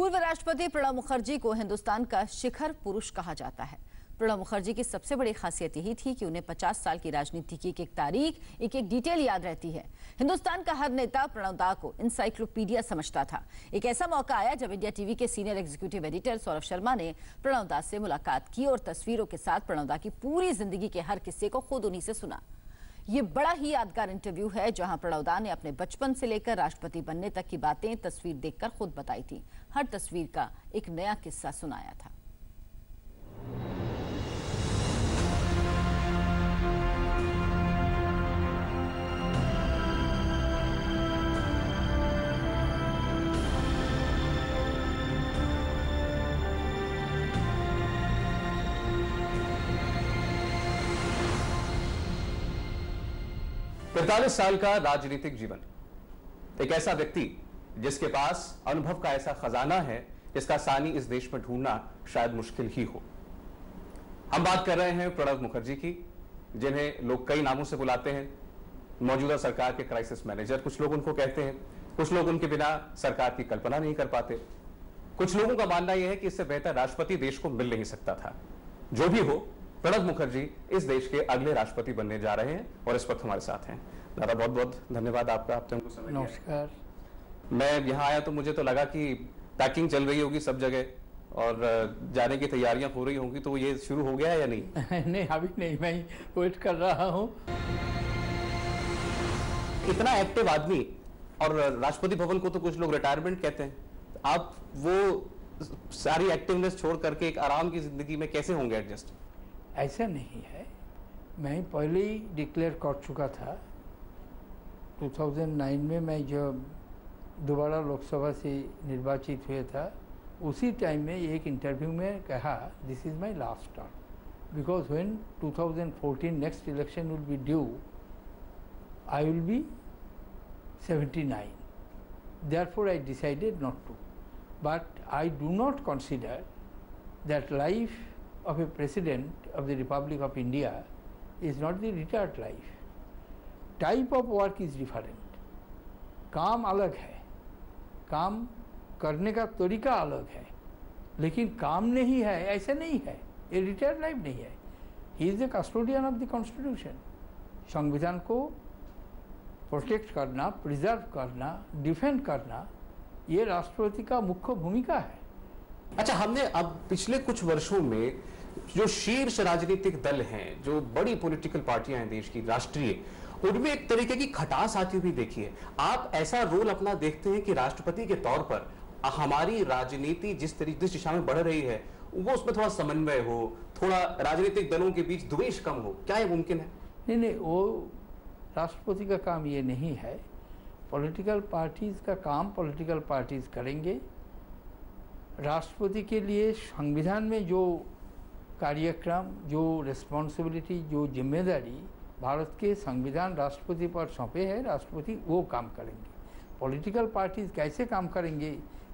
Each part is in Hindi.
पूर्व राष्ट्रपति प्रणब मुखर्जी को हिंदुस्तान का शिखर पुरुष कहा जाता है। प्रणब मुखर्जी की सबसे बड़ी खासियत यही थी कि उन्हें 50 साल की राजनीति की एक तारीख, एक डिटेल याद रहती है। हिंदुस्तान का हर नेता प्रणब दा को इंसाइक्लोपीडिया समझता था। एक ऐसा मौका आया जब इंडिया टीवी के senior executive editor Saurabh Sharma ने प्रणब दा से मुलाकात की और तस्वीरों के साथ प्रणब दा की पूरी जिंदगी के हर किस्से को खुद उन्हीं से सुना। ये बड़ा ही यादगार इंटरव्यू है जहां प्रणब दा ने अपने बचपन से लेकर राष्ट्रपति बनने तक की बातें तस्वीर देखकर खुद बताई थी। हर तस्वीर का एक नया किस्सा सुनाया था। पैंतालीस साल का राजनीतिक जीवन, एक ऐसा व्यक्ति जिसके पास अनुभव का ऐसा खजाना है जिसका सानी इस देश में ढूंढना शायद मुश्किल ही हो। हम बात कर रहे हैं प्रणब मुखर्जी की, जिन्हें लोग कई नामों से बुलाते हैं। मौजूदा सरकार के क्राइसिस मैनेजर कुछ लोग उनको कहते हैं, कुछ लोग उनके बिना सरकार की कल्पना नहीं कर पाते। कुछ लोगों का मानना यह है कि इससे बेहतर राष्ट्रपति देश को मिल नहीं सकता था। जो भी हो, प्रणब मुखर्जी इस देश के अगले राष्ट्रपति बनने जा रहे हैं और इस वक्त हमारे साथ हैं। दादा, बहुत बहुत धन्यवाद आपका, आपने हमको समय दिया। नमस्कार। मैं यहाँ आया तो मुझे तो लगा कि पैकिंग चल रही होगी सब जगह और जाने की तैयारियां हो रही होंगी, तो ये शुरू हो गया है या नहीं? नहीं, अभी नहीं, मैं वेट कर रहा हूँ। इतना एक्टिव आदमी, और राष्ट्रपति भवन को तो कुछ लोग रिटायरमेंट कहते हैं, आप वो सारी एक्टिवनेस छोड़ करके एक आराम की जिंदगी में कैसे होंगे एडजस्ट? ऐसा नहीं है, मैं पहले ही डिक्लेयर कर चुका था। 2009 में मैं जब दोबारा लोकसभा से निर्वाचित हुआ था, उसी टाइम में एक इंटरव्यू में कहा, this is my last term, because when 2014 next election will be due, I will be 79. Therefore, I decided not to. But I do not consider that life of a president of the Republic of India is not the retired life. Type of work is different. काम अलग है, काम करने का तरीका अलग है, लेकिन काम नहीं है ऐसा नहीं है, ये रिटायर्ड लाइफ नहीं है। He is the custodian of the constitution. संविधान को प्रोटेक्ट करना, प्रिजर्व करना, डिफेंड करना, ये राष्ट्रपति का मुख्य भूमिका है। अच्छा, हमने अब पिछले कुछ वर्षों में जो शीर्ष राजनीतिक दल हैं, जो बड़ी पॉलिटिकल पार्टियां हैं देश की राष्ट्रीय, उनमें एक तरीके की खटास आती हुई देखी है। आप ऐसा रोल अपना देखते हैं कि राष्ट्रपति के तौर पर हमारी राजनीति जिस दिशा में बढ़ रही है, वो उसमें थोड़ा समन्वय हो, थोड़ा राजनीतिक दलों के बीच द्वेष कम हो, क्या ये मुमकिन है? नहीं, वो राष्ट्रपति का काम ये नहीं है। पॉलिटिकल पार्टीज का काम पॉलिटिकल पार्टीज करेंगे। राष्ट्रपति के लिए संविधान में जो कार्यक्रम, जो रिस्पॉन्सिबिलिटी, जो जिम्मेदारी भारत के संविधान राष्ट्रपति पर सौंपे है, राष्ट्रपति वो काम करेंगे। पॉलिटिकल पार्टीज कैसे काम करेंगे,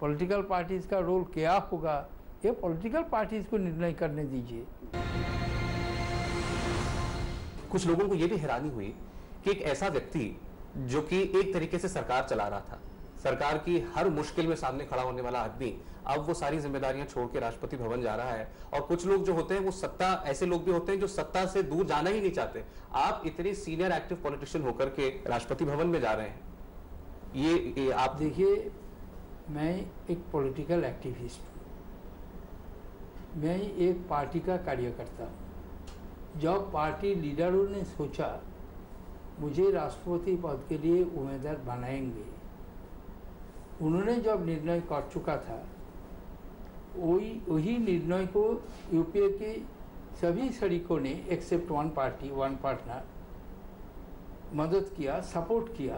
पॉलिटिकल पार्टीज का रोल क्या होगा, ये पॉलिटिकल पार्टीज को निर्णय करने दीजिए। कुछ लोगों को ये भी हैरानी हुई कि एक ऐसा व्यक्ति जो कि एक तरीके से सरकार चला रहा था, सरकार की हर मुश्किल में सामने खड़ा होने वाला आदमी, अब वो सारी जिम्मेदारियां छोड़ के राष्ट्रपति भवन जा रहा है। और कुछ लोग जो होते हैं वो सत्ता, ऐसे लोग भी होते हैं जो सत्ता से दूर जाना ही नहीं चाहते। आप इतने सीनियर एक्टिव पॉलिटिशियन होकर के राष्ट्रपति भवन में जा रहे हैं, ये आप देखिए, मैं एक पॉलिटिकल एक्टिविस्ट हूँ, मैं एक पार्टी का कार्यकर्ता हूँ। जब पार्टी लीडरों ने सोचा मुझे राष्ट्रपति पद के लिए उम्मीदवार बनाएंगे, उन्होंने जब निर्णय कर चुका था, वही निर्णय को यूपीए के सभी शरीकों ने except one party one partner मदद किया, सपोर्ट किया।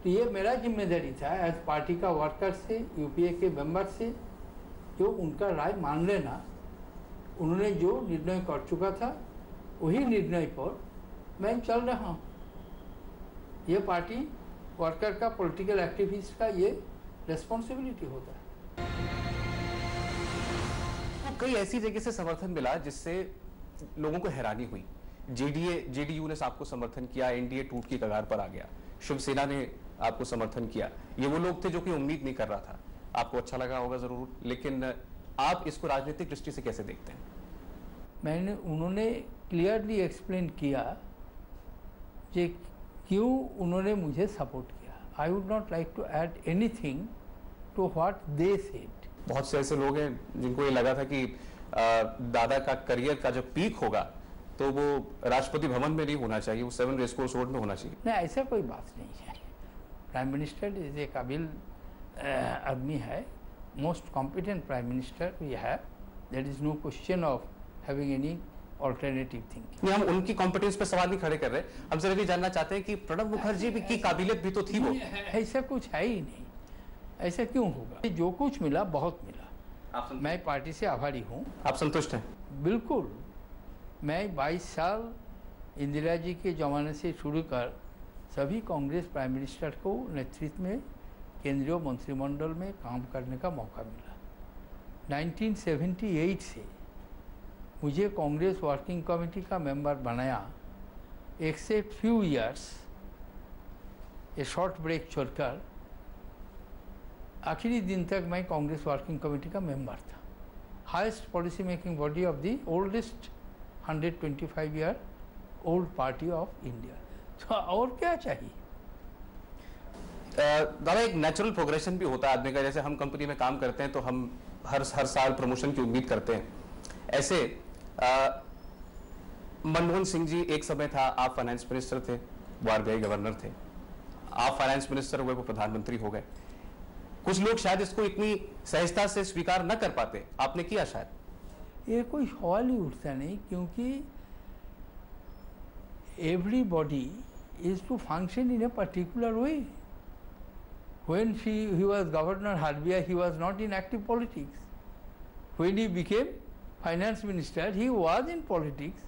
तो ये मेरा जिम्मेदारी था एज पार्टी का वर्कर से, यूपीए के मेंबर से, जो उनका राय मान लेना। उन्होंने जो निर्णय कर चुका था वही निर्णय पर मैं चल रहा हूँ। ये पार्टी वर्कर का, पॉलिटिकल एक्टिविस्ट का ये रिस्पॉन्सिबिलिटी होता है। तो कई ऐसी जगह से समर्थन मिला जिससे लोगों को हैरानी हुई। जेडीयू ने आपको समर्थन किया, एनडीए टूट की कगार पर आ गया, शिवसेना ने आपको समर्थन किया। ये वो लोग थे जो कि उम्मीद नहीं कर रहा था। आपको अच्छा लगा होगा जरूर, लेकिन आप इसको राजनीतिक दृष्टि से कैसे देखते हैं? उन्होंने क्लियरली एक्सप्लेन किया कि क्यों उन्होंने मुझे सपोर्ट किया। I would not like to add anything to what they said. बहुत से ऐसे लोग हैं जिनको ये लगा था कि दादा का करियर का जब पीक होगा तो वो राष्ट्रपति भवन में नहीं होना चाहिए, वो 7 रेसकोर्स रोड में होना चाहिए। नहीं, ऐसा कोई बात नहीं है। प्राइम मिनिस्टर इज ए काबिल आदमी है, most competent prime minister we have, there is no question of having any alternative thinking. हम उनकी कॉम्पिटेंस पे सवाल नहीं खड़े कर रहे, हम सिर्फ ये जानना चाहते हैं कि प्रणब मुखर्जी की काबिलियत भी तो थी वो। ऐसा कुछ है ही नहीं, ऐसा क्यों होगा? जो कुछ मिला बहुत मिला। मैं पार्टी से आभारी हूँ। आप संतुष्ट हैं? बिल्कुल। मैं 22 साल इंदिरा जी के ज़माने से शुरू कर सभी कांग्रेस प्राइम मिनिस्टर को नेतृत्व में केंद्रीय मंत्रिमंडल में काम करने का मौका मिला। 1978 से मुझे कांग्रेस वर्किंग कमेटी का मेंबर बनाया, except few years a short break छोड़कर आखिरी दिन तक मैं कांग्रेस वर्किंग कमेटी का मेंबर था। Highest policy making body of the oldest 125 year old party of India. तो और क्या चाहिए? दादा, एक नेचुरल प्रोग्रेशन भी होता है आदमी का। जैसे हम कंपनी में काम करते हैं तो हम हर साल प्रमोशन की उम्मीद करते हैं। ऐसे मनमोहन सिंह जी एक समय था, आप फाइनेंस मिनिस्टर थे, वो आरबीआई गवर्नर थे, आप फाइनेंस मिनिस्टर हुए, वो प्रधानमंत्री हो गए। कुछ लोग शायद इसको इतनी सहजता से स्वीकार न कर पाते, आपने किया शायद। ये कोई सवाल ही उठता नहीं, क्योंकि everybody is to function in a particular way. When he was governor RBI, he was not in active politics. When he became finance minister, he was in politics.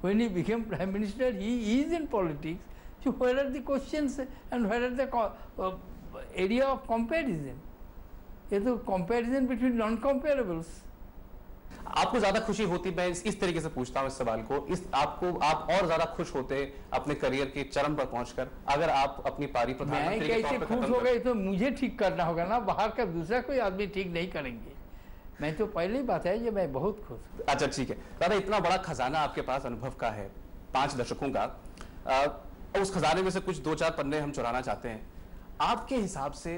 When he became prime minister, he is in politics. So where are the questions and where are the area of comparison? ये तो comparison between non-comparables. आपको ज्यादा खुशी होती, मैं इस तरीके से पूछता हूं इस सवाल को, आप और ज्यादा खुश होते अपने करियर के चरम पर पहुंचकर अगर आप अपनी पारी प्रधानमंत्री के तौर पर खत्म खुश हो गए तो मुझे ठीक करना होगा ना, बाहर का दूसरा कोई आदमी ठीक नहीं करेंगे। मैं तो पहले ही बताया कि मैं बहुत खुश हूँ। अच्छा ठीक है दादा, इतना बड़ा खजाना आपके पास अनुभव का है 5 दशकों का, उस खजाने में से कुछ 2-4 पन्ने हम चुराना चाहते हैं। आपके हिसाब से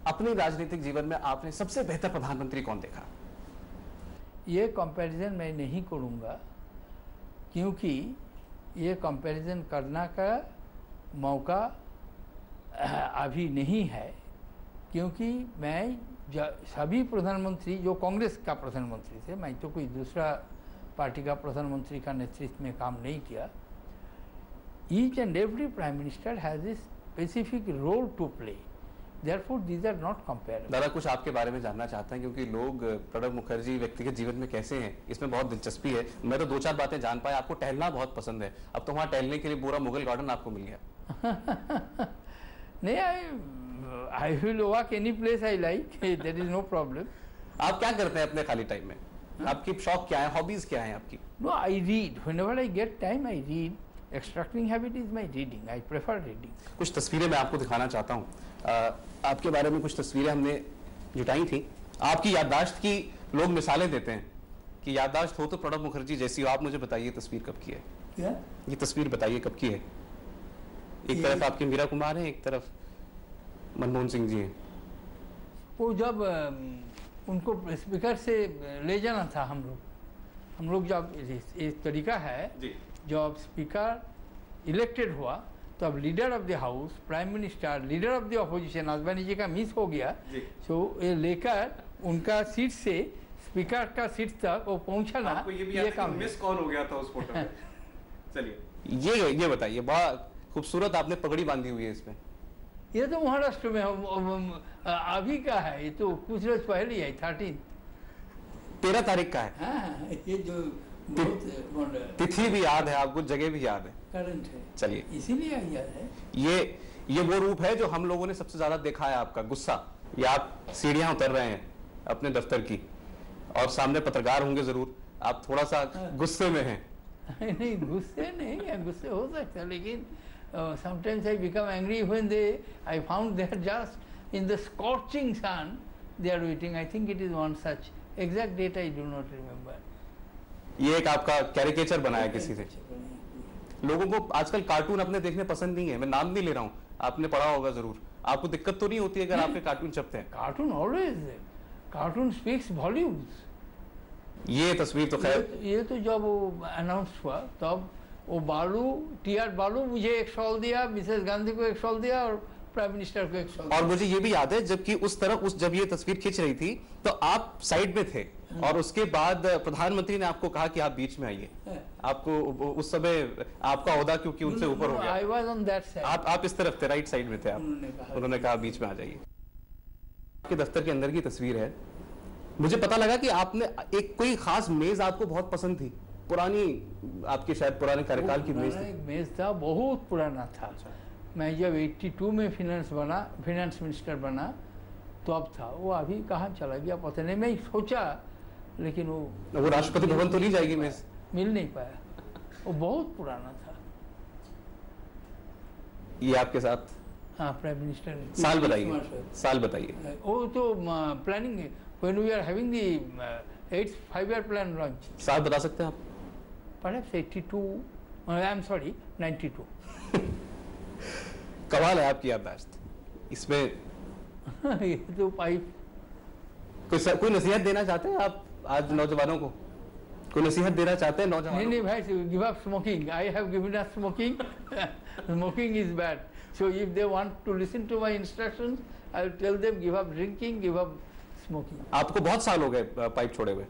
अपने राजनीतिक जीवन में आपने सबसे बेहतर प्रधानमंत्री कौन देखा? ये कंपैरिजन मैं नहीं करूँगा, क्योंकि ये कंपैरिजन करना का मौका अभी नहीं है, क्योंकि मैं सभी प्रधानमंत्री जो कांग्रेस का प्रधानमंत्री थे, मैं तो कोई दूसरा पार्टी का प्रधानमंत्री का नेतृत्व में काम नहीं किया। Each and every prime minister has a specific role to play, Therefore, these are not comparable. दादा, कुछ आपके बारे में जानना चाहते हैं, क्योंकि लोग प्रणब मुखर्जी व्यक्तिगत जीवन में कैसे हैं इसमें बहुत दिलचस्पी है। मैं तो 2-4 बातें जान पाया। आपको टहलना बहुत पसंद है, अब तो वहाँ टहलने के लिए पूरा मुगल गार्डन आपको मिल गया। नहीं, I will walk any place I like. There is no problem. आप क्या करते हैं अपने खाली टाइम में? आपकी शौक क्या है, हॉबीज क्या है आपकी? No, I read. Whenever I get time, I read. Extracting habit is my reading. I prefer reading. कुछ तस्वीरें मैं आपको दिखाना चाहता हूँ। आपके बारे में कुछ तस्वीरें हमने जुटाई थी। आपकी याददाश्त की लोग मिसालें देते हैं कि याददाश्त हो तो प्रणब मुखर्जी जैसी हो। आप मुझे बताइए तस्वीर कब की है? क्या? ये तस्वीर बताइए कब की है? एक तरफ आपके मीरा कुमार है, एक तरफ मनमोहन सिंह जी हैं। वो जब उनको स्पीकर से ले जाना था, हम लोग जब एक तरीका है, जब स्पीकर इलेक्टेड हुआ तो अब leader of the house, prime minister, leader of the opposition Advani ji का मिस हो गया, सो ये लेकर उनका सीट से स्पीकर का सीट तक वो पहुंचाना, ये काम मिस कौन हो गया था उस फोटो में? चलिए ये बताइए, बहुत खूबसूरत आपने पगड़ी बांधी हुई है इसमें। ये तो महाराष्ट्र में अभी का है, ये तो कुछ रोज पहले ही है, 13 तारीख का है। हाँ, ये जो तिथि भी याद है आपको, जगह भी याद है, करंट है। चलिए, इसीलिए याद है। ये वो रूप है जो हम लोगों ने सबसे ज्यादा देखा है आपका, गुस्सा। ये आप सीढ़ियां उतर रहे हैं अपने दफ्तर की और सामने पत्रकार होंगे जरूर, आप थोड़ा सा गुस्से में हैं। नहीं, गुस्से नहीं है, गुस्से हो सकता है, लेकिन sometimes I become angry when I found they are just in the scorching sun, they are waiting. I think it is one such. Exact date I do not remember. ये एक आपका कैरिकेचर बनाया किसी से। लोगों को आजकल कार्टून अपने देखने पसंद नहीं है, मैं नाम नहीं ले रहा हूँ, आपने पढ़ा होगा जरूर। आपको दिक्कत तो नहीं होती अगर आपके कार्टून छपते हैं? Cartoon always there. Cartoon speaks volumes. ये तस्वीर तो खैर ये तो जब वो अनाउंस हुआ तब वो बालू टीआर बालू मुझे एक शॉल दिया, मिसेस गांधी को एक शॉल दिया और प्राइम मिनिस्टर को एक शॉल और मुझे ये भी याद है जबकि उस तरफ जब ये तस्वीर खिंच रही थी तो आप साइड में थे और उसके बाद प्रधानमंत्री ने आपको कहा कि आप बीच में आइए। आपको उस समय आपका ओहदा क्योंकि उनसे ऊपर हो गया। I was on that side. आप इस तरफ थे, राइट साइड में थे आप। उन्होंने कहा बीच में आ जाइए। आपके दफ्तर के अंदर की तस्वीर है। मुझे पता लगा कि आपने एक कोई खास मेज आपको बहुत पसंद थी, पुरानी आपके शायद पुराने कार्यकाल की मेज थी। मेज था, बहुत पुराना था। मैं जब 82 में फिनेंस मिनिस्टर बना तो अब था वो, अभी कहाँ चला गया पता नहीं। मैं सोचा लेकिन वो राष्ट्रपति भवन तो नहीं जाएगी मेज, मिल नहीं पाया। वो बहुत पुराना था। ये आपके साथ? हाँ, प्राइम मिनिस्टर। साल बताइए, साल बताइए। वो तो प्लानिंग है, when we are having the 8th 5-year plan launch. साल बता सकते हैं आप? Perhaps 82, I am sorry, 92. कमाल है आपकी याददाश्त। इसमें ये तो पाइप। कोई नसीहत देना चाहते हैं आप आज नौजवानों को? कोई नसीहत देना चाहते हैं नौजवानों? नहीं भाई, give up smoking. I have given up smoking. Smoking is bad. So if they want to listen to my instructions, I will tell them give up drinking, give up smoking. आपको बहुत साल हो गए पाइप छोड़े हुए?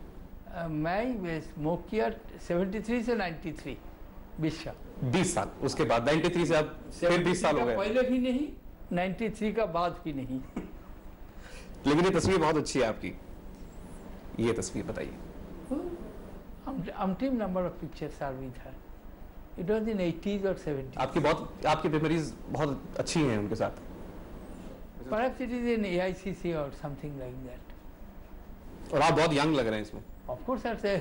मैं स्मोक किया 73 से 93, 20 साल। 20 साल, उसके बाद 93 से अब फिर 20 साल हो गए। पहले भी नहीं, 93 का बाद भी नहीं। लेकिन ये तस्वीर बहुत अच्छी है आपकी। ये तस्वीर बताइए। Umpteen number of pictures are with her. It was in 80s or 70s. आपकी मेमोरीज बहुत अच्छी हैं उनके साथ। Perhaps it is in AICC or something like that. और आप बहुत यंग लग रहे हैं इसमें। Of course, I say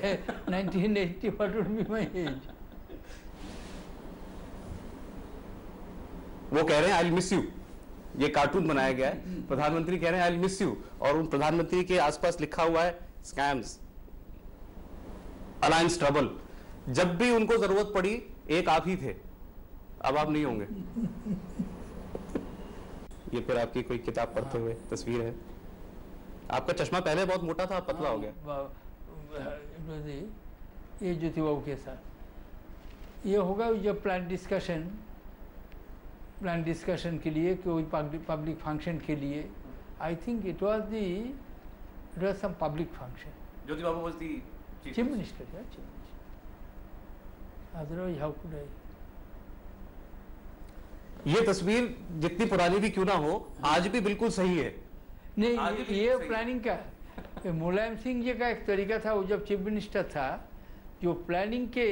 1980. What would be my age? वो कह रहे हैं आई विल मिस यू। ये कार्टून बनाया गया है, प्रधानमंत्री कह रहे हैं आई विल मिस यू, और उन प्रधानमंत्री के आसपास लिखा हुआ है स्कैम्स, अलायंस ट्रबल। जब भी उनको जरूरत पड़ी एक आप ही थे, अब आप नहीं होंगे। ये फिर आपकी कोई किताब पढ़ते हुए तस्वीर है। आपका चश्मा पहले बहुत मोटा था, अब पतला हो गया। ये ज्योति बाबू के साथ ये होगा जब प्लान डिस्कशन के लिए कोई पब्लिक फंक्शन के लिए। I think it was some public function. Jyoti Babu was the chief minister. Otherwise how could I. ये तस्वीर जितनी पुरानी भी क्यों ना हो, आज भी बिल्कुल सही है। नहीं, ये प्लानिंग का मुलायम सिंह जी का एक तरीका था। वो जब चीफ मिनिस्टर था, जो प्लानिंग के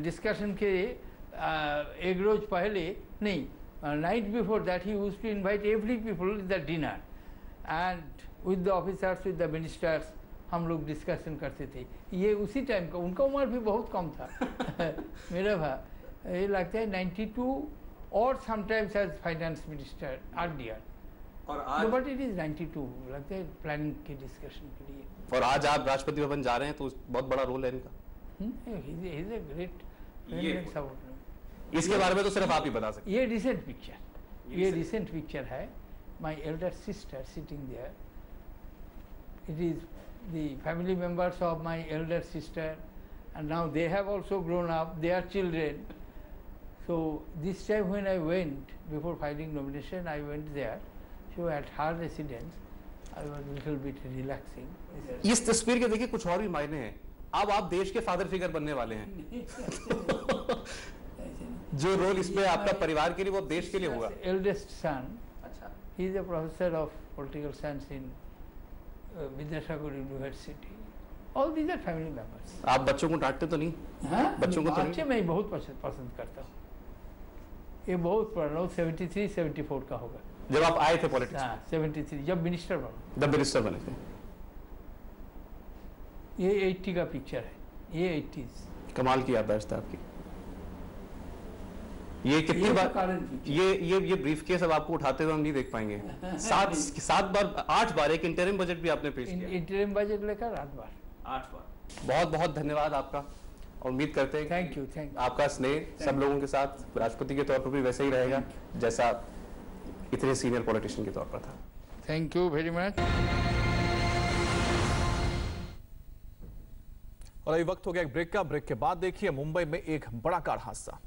डिस्कशन के एक रोज पहले नहीं, night before that he used to invite every people in the dinner and with the officers, with the ministers, हम लोग डिस्कशन करते थे। ये उसी टाइम का, उनका उम्र भी बहुत कम था। मेरा भाई ये लगता है 92 और sometimes as finance minister earlier, और आज बट इट इज 92 लगता है प्लानिंग के डिस्कशन के लिए। और आज आप राष्ट्रपति भवन जा रहे हैं तो बहुत बड़ा रोल है इनका। इसके बारे में तो सिर्फ आप ही बता सकते। ये रिसेंट पिक्चर है। My elder sister sitting there. It is the family members of my elder sister, and now they have also grown up, they are children. So this time when I went, before filing nomination, I went there. So at her residence, I was a little bit relaxing. इस तस्वीर के देखिए कुछ और भी मायने हैं। अब आप देश के फादर फिगर बनने वाले हैं। जो रोल इसमें आपका परिवार के लिए, वो देश के लिए होगा। Eldest son, he is a professor of political science in Vidyasagar university. All these are family members. आप बच्चों को डांटते तो नहीं? हाँ, बच्चों को तो बच्चे मैं बहुत पसंद करता हूँ। ये बहुत पुराना 73-74 का होगा जब आप आए थे पॉलिटिक्स। हाँ, 73 जब मिनिस्टर बना। जब मिनिस्टर बने थे। ये 80 का पिक्चर है, ये 80s। कमाल की याददाश्त है आपकी। ये कितनी ये बार तो कारण पूछिए। ये ब्रीफकेस अब आपको उठाते हुए हम नहीं देख पाएंगे। 8 बार एक इंटरिम बजट भी आपने पेश किया। इंटरिम बजट लेकर 8 बार। 8 बार। बहुत बहुत धन्यवाद आपका। उम्मीद करते हैं थैंक यू आपका स्नेह सब लोगों के साथ राष्ट्रपति के तौर पर भी वैसे ही रहेगा जैसा इतने सीनियर पॉलिटिशियन के तौर पर था। Thank you very much. और अभी वक्त हो गया एक ब्रेक का। ब्रेक के बाद देखिए मुंबई में एक बड़ा कार हादसा।